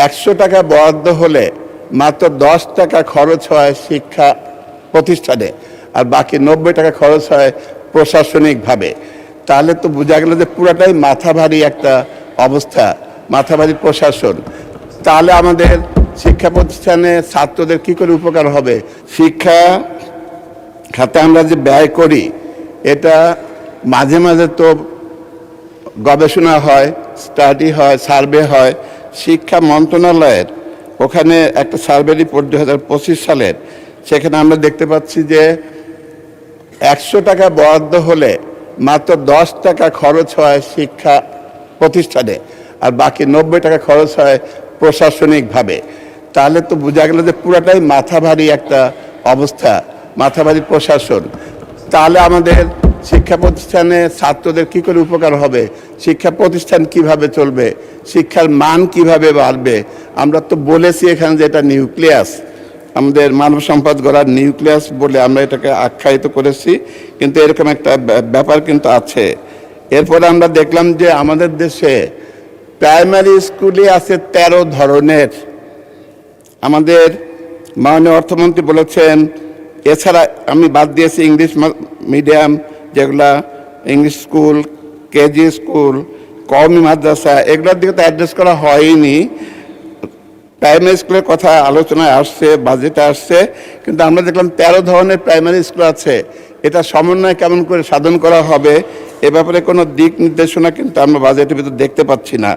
100 টাকা বরাদ্দ হলে মাত্র 10 টাকা খরচ হয় শিক্ষা প্রতিষ্ঠানে, আর বাকি 90 টাকা খরচ হয় প্রশাসনিকভাবে। তাহলে তো বোঝা গেল যে পুরাটাই মাথা ভারী একটা অবস্থা, মাথা ভারী প্রশাসন। তাহলে আমাদের শিক্ষা প্রতিষ্ঠানে ছাত্রদের কি করে উপকার হবে? শিক্ষা খাতে আমরা যে ব্যয় করি, এটা মাঝে মাঝে তো গবেষণা হয়, স্টাডি হয়, সার্ভে হয়। শিক্ষা মন্ত্রণালয়ের ওখানে একটা সার্ভে রিপোর্ট 2025 সালের, সেখানে আমরা দেখতে পাচ্ছি যে 100 টাকা বরাদ্দ হলে মাত্র 10 টাকা খরচ হয় শিক্ষা প্রতিষ্ঠানে, আর বাকি 90 টাকা খরচ হয় প্রশাসনিকভাবে। তাহলে তো বোঝা গেল যে পুরাটাই মাথা ভারী একটা অবস্থা, মাথা ভারী প্রশাসন। তাহলে আমাদের শিক্ষা প্রতিষ্ঠানে ছাত্রদের কি করে উপকার হবে? শিক্ষা প্রতিষ্ঠান কিভাবে চলবে? শিক্ষার মান কিভাবে বাড়বে? আমরা তো বলেছি এখানে যে এটা নিউক্লিয়াস, আমাদের মানব সম্পদ গড়ার নিউক্লিয়াস বলে আমরা এটাকে আখ্যায়িত করেছি, কিন্তু এরকম একটা ব্যাপার কিন্তু আছে। এরপরে আমরা দেখলাম যে আমাদের দেশে প্রাইমারি স্কুলে আছে 13 ধরনের। আমাদের মাননীয় অর্থমন্ত্রী বলেছেন, এছাড়া আমি বাদ দিয়েছি ইংলিশ মিডিয়াম, যেগুলা ইংলিশ স্কুল, কেজি স্কুল, কওমি মাদ্রাসা, এগুলোর দিকে তো অ্যাড্রেস করা হয়নি। প্রাইমারি স্কুলের কথা আলোচনায় আসছে, বাজেটে আসছে, কিন্তু আমরা দেখলাম 13 ধরনের প্রাইমারি স্কুল আছে। এটা সমন্বয় কেমন করে সাধন করা হবে, এ ব্যাপারে কোনো দিক নির্দেশনা কিন্তু আমরা বাজেটের ভিতর দেখতে পাচ্ছি না।